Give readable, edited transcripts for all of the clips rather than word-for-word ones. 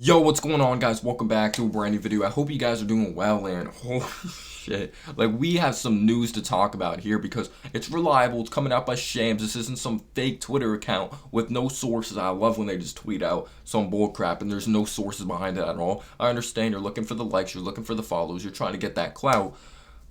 Yo, what's going on, guys? Welcome back to a brand new video. I hope you guys are doing well, and holy shit, like, we have some news to talk about here because it's reliable. It's coming out by Shams. This isn't some fake Twitter account with no sources. I love when they just tweet out some bullcrap and there's no sources behind it at all. I understand you're looking for the likes, you're looking for the follows, you're trying to get that clout.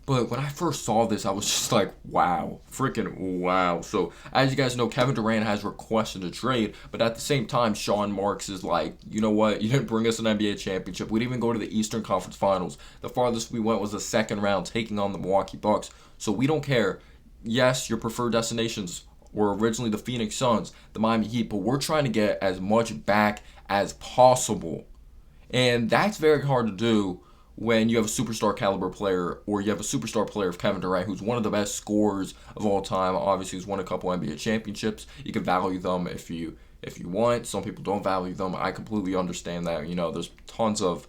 But when I first saw this, I was just like, wow, freaking wow. So, as you guys know, Kevin Durant has requested a trade, but at the same time, Sean Marks is like, you know what? You didn't bring us an NBA championship. We didn't even go to the Eastern Conference Finals. The farthest we went was the second round, taking on the Milwaukee Bucks. So, we don't care. Yes, your preferred destinations were originally the Phoenix Suns, the Miami Heat, but we're trying to get as much back as possible. And that's very hard to do when you have a superstar caliber player or you have a superstar player of Kevin Durant, who's one of the best scorers of all time. Obviously, he's won a couple NBA championships. You can value them if you want. Some people don't value them. I completely understand that. There's tons of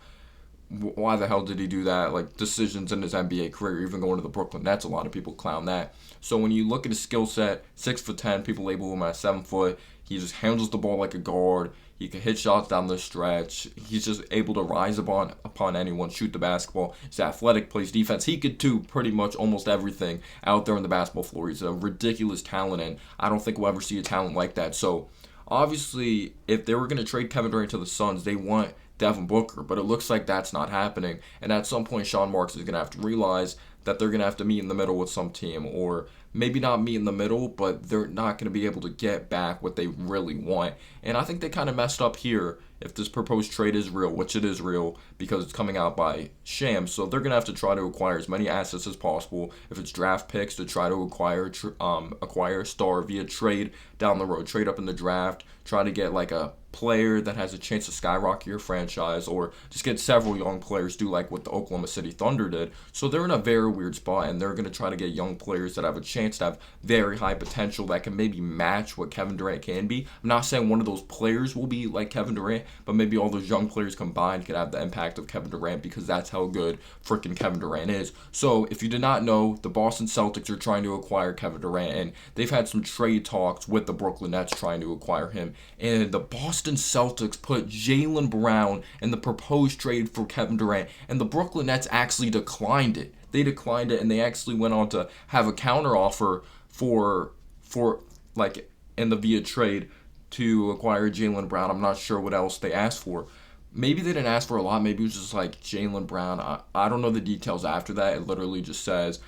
why the hell did he do that? Like, decisions in his NBA career, even going to the Brooklyn Nets, a lot of people clown that. So when you look at his skill set, 6'10", people label him at 7 foot. He just handles the ball like a guard. He can hit shots down the stretch. He's just able to rise upon anyone, shoot the basketball. He's athletic, plays defense. He could do pretty much almost everything out there on the basketball floor. He's a ridiculous talent, and I don't think we'll ever see a talent like that. So obviously, if they were going to trade Kevin Durant to the Suns, they want Devin Booker, but it looks like that's not happening. And at some point, Sean Marks is going to have to realize that they're going to have to meet in the middle with some team, or maybe not meet in the middle, but they're not going to be able to get back what they really want. And I think they kind of messed up here if this proposed trade is real, which it is real because it's coming out by Shams. So they're going to have to try to acquire as many assets as possible. If it's draft picks, to try to acquire a star via trade down the road, trade up in the draft, try to get like a player that has a chance to skyrocket your franchise, or just get several young players, do like what the Oklahoma City Thunder did. So they're in a very weird spot, and they're going to try to get young players that have a chance to have very high potential that can maybe match what Kevin Durant can be. I'm not saying one of those players will be like Kevin Durant, but maybe all those young players combined could have the impact of Kevin Durant, because that's how good freaking Kevin Durant is. So if you did not know, the Boston Celtics are trying to acquire Kevin Durant, and they've had some trade talks with the Brooklyn Nets trying to acquire him. And the Boston Celtics put Jaylen Brown in the proposed trade for Kevin Durant, and the Brooklyn Nets actually declined it. They declined it, and they actually went on to have a counter offer for like in the via trade to acquire Jaylen Brown. I'm not sure what else they asked for. Maybe they didn't ask for a lot. Maybe it was just like Jaylen Brown. I don't know the details after that. It literally just says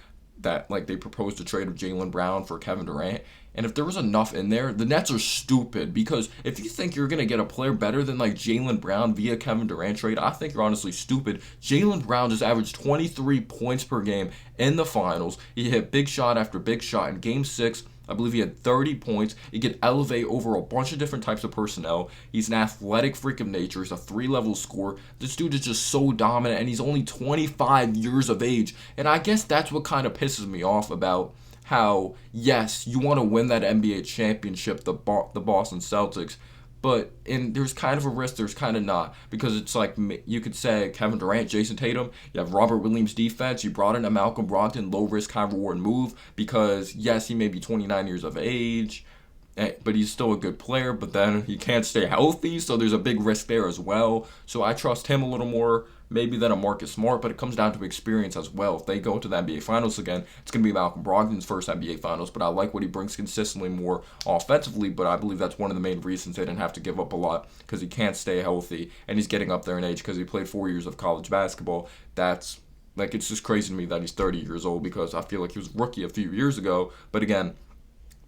that like they proposed a trade of Jaylen Brown for Kevin Durant. And if there was enough in there, the Nets are stupid, because if you think you're gonna get a player better than like Jaylen Brown via Kevin Durant trade, I think you're honestly stupid. Jaylen Brown just averaged 23 points per game in the finals. He hit big shot after big shot in Game 6. I believe he had 30 points. He could elevate over a bunch of different types of personnel. He's an athletic freak of nature. He's a 3-level scorer. This dude is just so dominant, and he's only 25 years of age. And I guess that's what kind of pisses me off about how, yes, you want to win that NBA championship, the Boston Celtics, but there's kind of a risk, there's kind of not, because it's like you could say Kevin Durant, Jason Tatum, you have Robert Williams defense, you brought in a Malcolm Brogdon, low risk, high reward move, because yes, he may be 29 years of age, but he's still a good player, but then he can't stay healthy, so there's a big risk there as well. So I trust him a little more maybe than a Marcus Smart, but it comes down to experience as well. If they go to the NBA Finals again, it's going to be Malcolm Brogdon's first NBA Finals, but I like what he brings consistently more offensively, but I believe that's one of the main reasons they didn't have to give up a lot, because he can't stay healthy, and he's getting up there in age because he played 4 years of college basketball. That's, like, it's just crazy to me that he's 30 years old, because I feel like he was a rookie a few years ago, but again,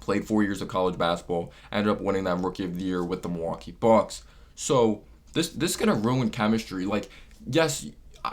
played 4 years of college basketball, ended up winning that Rookie of the Year with the Milwaukee Bucks. So this is gonna ruin chemistry. Like, yes,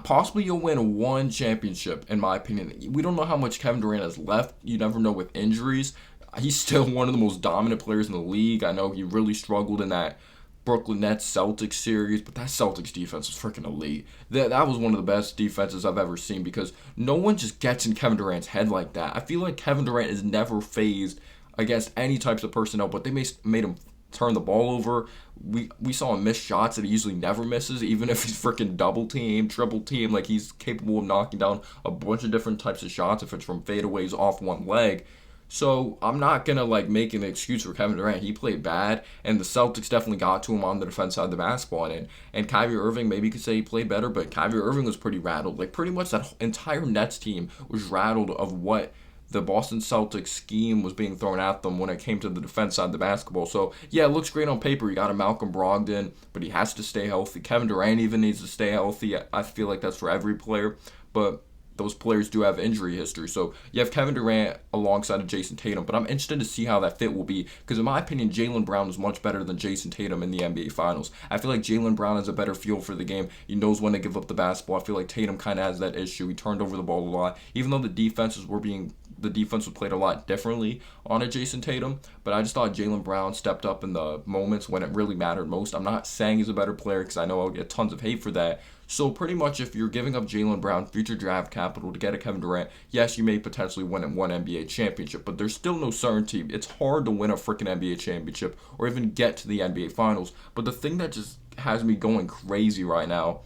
possibly you'll win one championship, in my opinion. We don't know how much Kevin Durant has left. You never know with injuries. He's still one of the most dominant players in the league. I know he really struggled in that Brooklyn Nets Celtics series, but that Celtics defense was freaking elite. That was one of the best defenses I've ever seen, because no one just gets in Kevin Durant's head like that. I feel like Kevin Durant is never phased against any types of personnel, but they made him turn the ball over. We saw him miss shots that he usually never misses, even if he's freaking double team, triple team. Like, he's capable of knocking down a bunch of different types of shots if it's from fadeaways off one leg. So I'm not gonna like make an excuse for Kevin Durant. He played bad, and the Celtics definitely got to him on the defense side of the basketball. And Kyrie Irving, maybe you could say he played better, but Kyrie Irving was pretty rattled. Like pretty much that entire Nets team was rattled of what the Boston Celtics scheme was being thrown at them when it came to the defense side of the basketball. So yeah, it looks great on paper. You got a Malcolm Brogdon, but he has to stay healthy. Kevin Durant even needs to stay healthy. I feel like that's for every player, but those players do have injury history. So you have Kevin Durant alongside of Jason Tatum, but I'm interested to see how that fit will be because in my opinion, Jaylen Brown is much better than Jason Tatum in the NBA Finals. I feel like Jaylen Brown has a better feel for the game. He knows when to give up the basketball. I feel like Tatum kind of has that issue. He turned over the ball a lot, even though the defense was played a lot differently on a Jason Tatum, but I just thought Jaylen Brown stepped up in the moments when it really mattered most. I'm not saying he's a better player because I know I'll get tons of hate for that. So pretty much if you're giving up Jaylen Brown future draft capital to get a Kevin Durant, yes, you may potentially win in one NBA championship, but there's still no certainty. It's hard to win a freaking NBA championship or even get to the NBA Finals. But the thing that just has me going crazy right now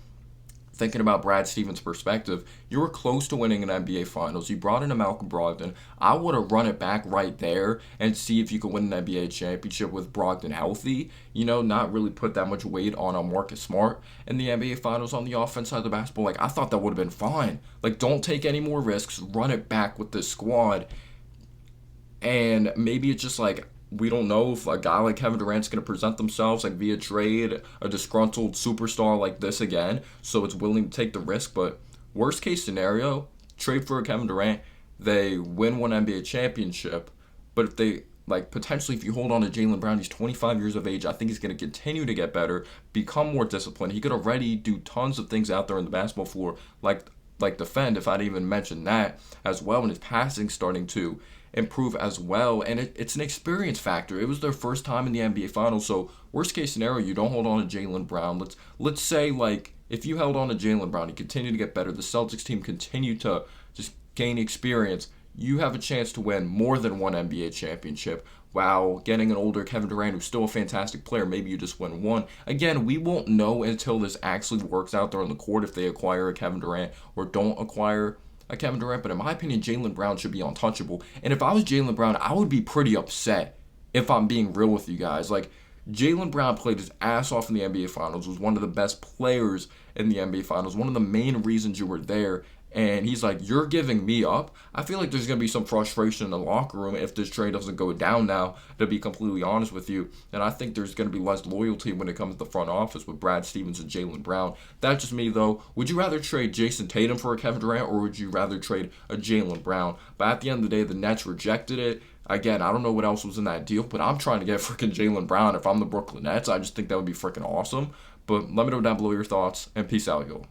thinking about Brad Stevens' perspective, you were close to winning an NBA Finals. You brought in a Malcolm Brogdon. I would have run it back right there and see if you could win an NBA championship with Brogdon healthy. Not really put that much weight on a Marcus Smart in the NBA Finals on the offense side of the basketball. Like, I thought that would have been fine. Like, don't take any more risks. Run it back with this squad. And maybe it's just like, we don't know if a guy like Kevin Durant's going to present themselves like via trade, a disgruntled superstar like this again, so it's willing to take the risk. But worst case scenario, trade for a Kevin Durant, they win one NBA championship. But if they potentially if you hold on to Jaylen Brown, he's 25 years of age. I think he's going to continue to get better, become more disciplined. He could already do tons of things out there on the basketball floor, like defend, if I'd even mentioned that as well, and his passing starting to improve as well, and it's an experience factor. It was their first time in the NBA Finals, so worst case scenario, you don't hold on to Jaylen Brown. Let's say if you held on to Jaylen Brown, he continued to get better, the Celtics team continued to just gain experience, you have a chance to win more than one NBA championship while getting an older Kevin Durant who's still a fantastic player. Maybe you just win one. Again, we won't know until this actually works out there on the court if they acquire a Kevin Durant or don't acquire a Kevin Durant, but in my opinion, Jaylen Brown should be untouchable. And if I was Jaylen Brown, I would be pretty upset if I'm being real with you guys. Like, Jaylen Brown played his ass off in the NBA Finals, was one of the best players in the NBA Finals, one of the main reasons you were there. And he's like, you're giving me up? I feel like there's going to be some frustration in the locker room if this trade doesn't go down now, to be completely honest with you. And I think there's going to be less loyalty when it comes to the front office with Brad Stevens and Jaylen Brown. That's just me, though. Would you rather trade Jason Tatum for a Kevin Durant, or would you rather trade a Jaylen Brown? But at the end of the day, the Nets rejected it. Again, I don't know what else was in that deal, but I'm trying to get freaking Jaylen Brown if I'm the Brooklyn Nets. I just think that would be freaking awesome. But let me know down below your thoughts, and peace out, y'all.